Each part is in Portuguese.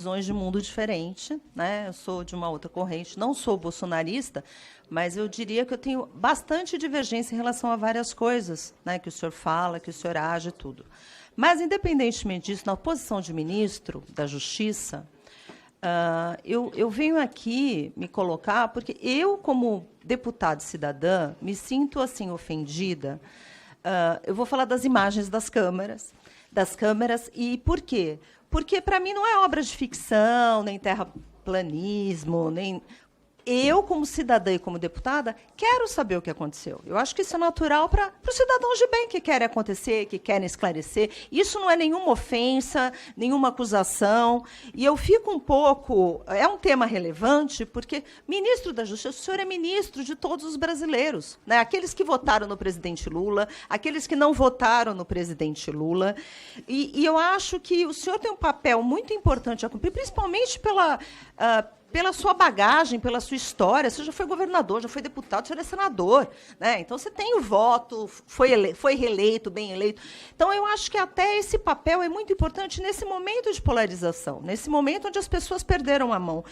visões de mundo diferente, né? Eu sou de uma outra corrente, não sou bolsonarista, mas eu diria que eu tenho bastante divergência em relação a várias coisas, né, que o senhor fala, que o senhor age e tudo. Mas, independentemente disso, na posição de ministro da Justiça, eu venho aqui me colocar, porque eu, como deputada cidadã, me sinto assim ofendida. Eu vou falar das imagens das câmeras, e por quê? Porque, para mim, não é obra de ficção, nem terraplanismo, nem... Eu, como cidadã e como deputada, quero saber o que aconteceu. Eu acho que isso é natural para os cidadãos de bem que querem acontecer, que querem esclarecer. Isso não é nenhuma ofensa, nenhuma acusação. E eu fico um pouco... É um tema relevante, porque ministro da Justiça, o senhor é ministro de todos os brasileiros, né? Aqueles que votaram no presidente Lula, aqueles que não votaram no presidente Lula. E eu acho que o senhor tem um papel muito importante a cumprir, principalmente pela sua bagagem, pela sua história. Você já foi governador, já foi deputado, você é senador, né? Então, você tem o voto, foi reeleito, bem eleito. Então, eu acho que até esse papel é muito importante nesse momento de polarização, nesse momento onde as pessoas perderam a mão.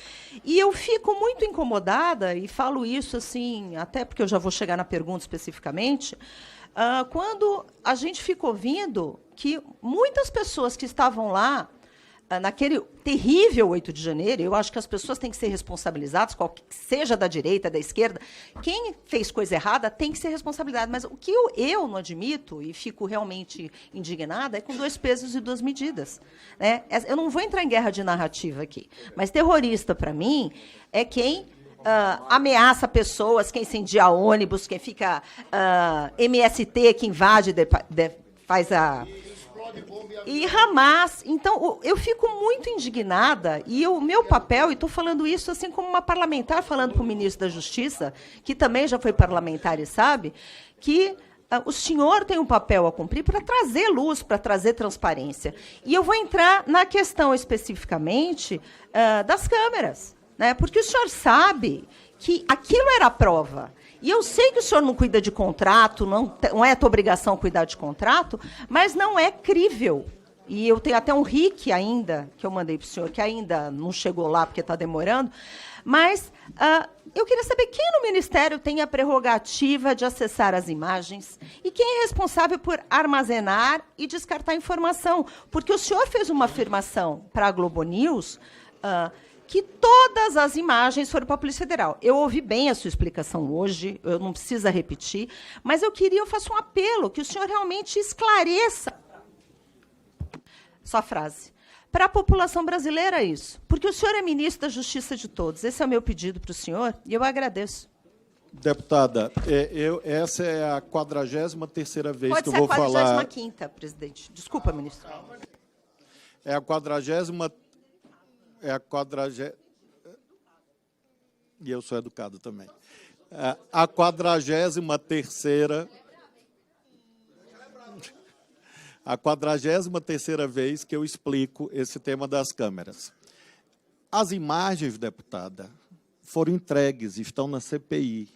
E eu fico muito incomodada, e falo isso assim, até porque eu já vou chegar na pergunta especificamente, quando a gente fica ouvindo que muitas pessoas que estavam lá, naquele terrível 8 de janeiro, eu acho que as pessoas têm que ser responsabilizadas, seja da direita, da esquerda. Quem fez coisa errada tem que ser responsabilizado. Mas o que eu não admito, e fico realmente indignada, é com 2 pesos e 2 medidas. Né? Eu não vou entrar em guerra de narrativa aqui, mas terrorista, para mim, é quem ameaça pessoas, quem incendia ônibus, quem fica MST, que invade, faz a... E Hamas. Então, eu fico muito indignada, e o meu papel, e estou falando isso assim como uma parlamentar falando para o ministro da Justiça, que também já foi parlamentar e sabe, que o senhor tem um papel a cumprir para trazer luz, para trazer transparência. E eu vou entrar na questão especificamente das câmeras, né? Porque o senhor sabe que aquilo era a prova. E eu sei que o senhor não cuida de contrato, não é tua obrigação cuidar de contrato, mas não é crível. E eu tenho até um RIC ainda, que eu mandei para o senhor, que ainda não chegou lá porque está demorando, mas eu queria saber quem no Ministério tem a prerrogativa de acessar as imagens e quem é responsável por armazenar e descartar informação. Porque o senhor fez uma afirmação para a Globo News... que todas as imagens foram para a Polícia Federal. Eu ouvi bem a sua explicação hoje, eu não preciso repetir, mas eu faço um apelo, que o senhor realmente esclareça, só frase, para a população brasileira isso. Porque o senhor é ministro da Justiça de todos. Esse é o meu pedido para o senhor, e eu agradeço. Deputada, essa é a 43ª vez Pode que eu vou falar... Pode ser a 45ª, presidente. Desculpa, ministro. É a 40ª... E eu sou educado também. A 43ª... A 43ª vez que eu explico esse tema das câmeras. As imagens, deputada, foram entregues, estão na CPI.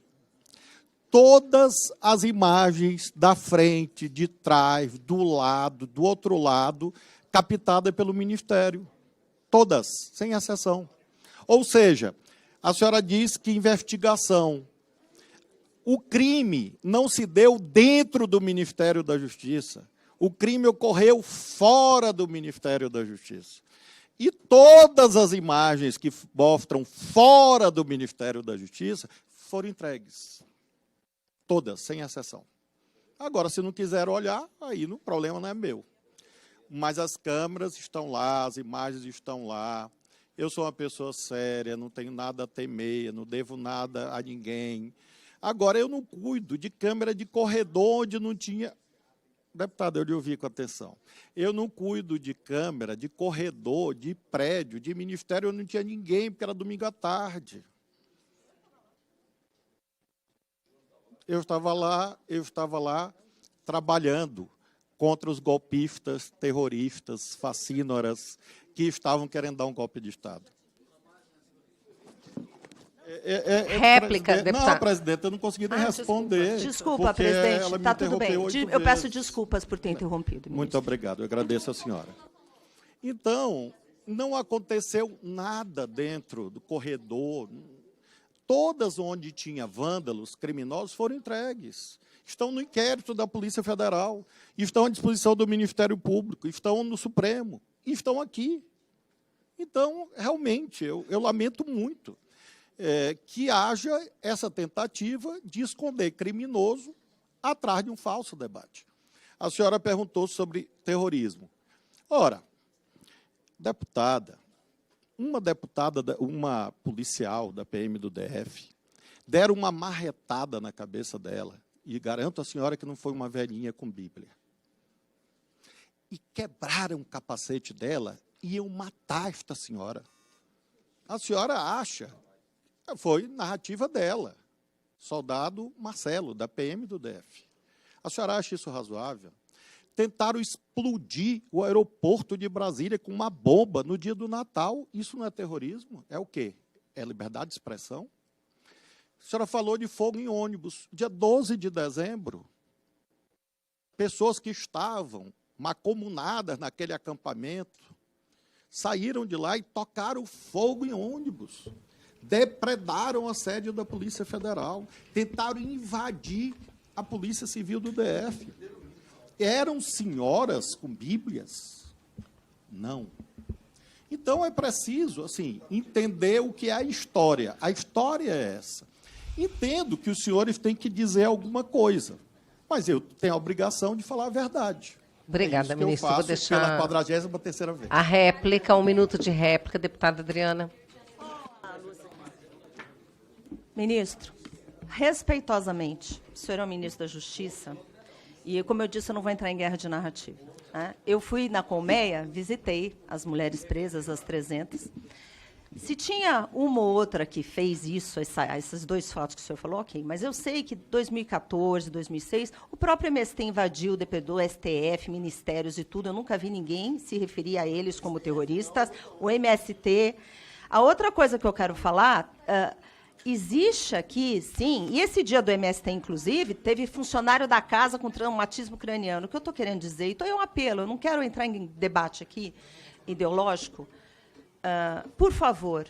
Todas as imagens da frente, de trás, do lado, do outro lado, captadas pelo Ministério. Todas, sem exceção. Ou seja, a senhora diz que investigação. O crime não se deu dentro do Ministério da Justiça. O crime ocorreu fora do Ministério da Justiça. E todas as imagens que mostram fora do Ministério da Justiça foram entregues. Todas, sem exceção. Agora, se não quiser olhar, aí o problema não é meu. Mas as câmeras estão lá, as imagens estão lá. Eu sou uma pessoa séria, não tenho nada a temer, não devo nada a ninguém. Agora, eu não cuido de câmera de corredor onde não tinha... Deputado, eu lhe ouvi com atenção. Eu não cuido de câmera, de corredor, de prédio, de ministério, eu não tinha ninguém, porque era domingo à tarde. Eu estava lá trabalhando contra os golpistas, terroristas, fascínoras, que estavam querendo dar um golpe de Estado. Réplica, deputado. Não, presidente, eu não consegui nem responder. Desculpa, presidente, está tudo bem. Eu peço desculpas por ter interrompido. Muito obrigado, eu agradeço a senhora. Então, não aconteceu nada dentro do corredor. Todas onde tinha vândalos, criminosos, foram entregues. Estão no inquérito da Polícia Federal, estão à disposição do Ministério Público, estão no Supremo, e estão aqui. Então, realmente, eu lamento muito que haja essa tentativa de esconder criminoso atrás de um falso debate. A senhora perguntou sobre terrorismo. Ora, uma policial da PM do DF, deram uma marretada na cabeça dela, e garanto à senhora que não foi uma velhinha com Bíblia. E quebraram o capacete dela e iam matar esta senhora. A senhora acha, foi narrativa dela, soldado Marcelo, da PM do DF. A senhora acha isso razoável? Tentaram explodir o aeroporto de Brasília com uma bomba no dia do Natal. Isso não é terrorismo? É o quê? É liberdade de expressão? A senhora falou de fogo em ônibus. Dia 12 de dezembro, pessoas que estavam mancomunadas naquele acampamento saíram de lá e tocaram fogo em ônibus. Depredaram a sede da Polícia Federal. Tentaram invadir a Polícia Civil do DF. Eram senhoras com Bíblias? Não. Então, é preciso assim, entender o que é a história. A história é essa. Entendo que os senhores têm que dizer alguma coisa, mas eu tenho a obrigação de falar a verdade. Obrigada, ministro. Vou deixar pela 43ª vez. a réplica, 1 minuto de réplica, deputada Adriana. Ministro, respeitosamente, o senhor é o ministro da Justiça, e, como eu disse, eu não vou entrar em guerra de narrativa. Né? Eu fui na Colmeia, visitei as mulheres presas, as 300. Se tinha uma ou outra que fez isso, esses dois fatos que o senhor falou, ok, mas eu sei que 2014, 2006, o próprio MST invadiu, depredou STF, ministérios e tudo, eu nunca vi ninguém se referir a eles como terroristas, o MST. A outra coisa que eu quero falar... existe aqui, sim, e esse dia do MST, inclusive, teve funcionário da casa com traumatismo craniano. O que eu estou querendo dizer? Então, é um apelo, eu não quero entrar em debate aqui ideológico. Por favor,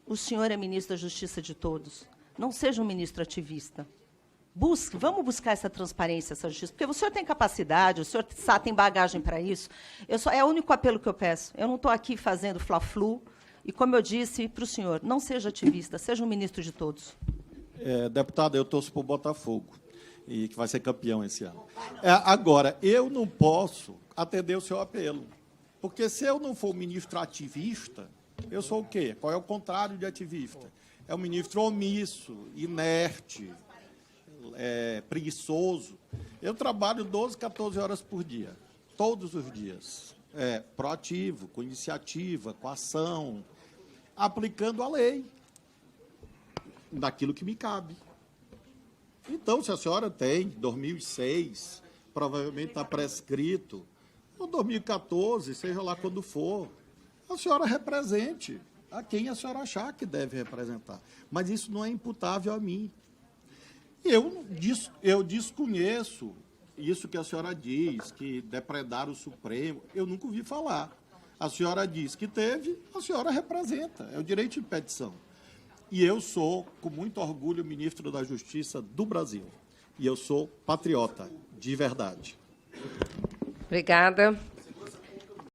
o senhor é ministro da Justiça de todos. Não seja um ministro ativista. Vamos buscar essa transparência, essa justiça, porque o senhor tem capacidade, o senhor tem bagagem para isso. É o único apelo que eu peço. Eu não estou aqui fazendo fla-flu. E, como eu disse para o senhor, não seja ativista, seja um ministro de todos. Deputada, eu torço para o Botafogo, e que vai ser campeão esse ano. Agora, eu não posso atender o seu apelo, porque se eu não for ministro ativista, eu sou o quê? Qual é o contrário de ativista? É um ministro omisso, inerte, preguiçoso. Eu trabalho 12, 14 horas por dia, todos os dias. Proativo, com iniciativa, com ação, aplicando a lei, daquilo que me cabe. Então, se a senhora tem 2006, provavelmente está prescrito, ou 2014, seja lá quando for, a senhora represente a quem a senhora achar que deve representar. Mas isso não é imputável a mim. Eu desconheço isso que a senhora diz, que depredaram o Supremo, eu nunca ouvi falar. A senhora diz que teve, a senhora representa, é o direito de petição. E eu sou, com muito orgulho, ministro da Justiça do Brasil. E eu sou patriota, de verdade. Obrigada.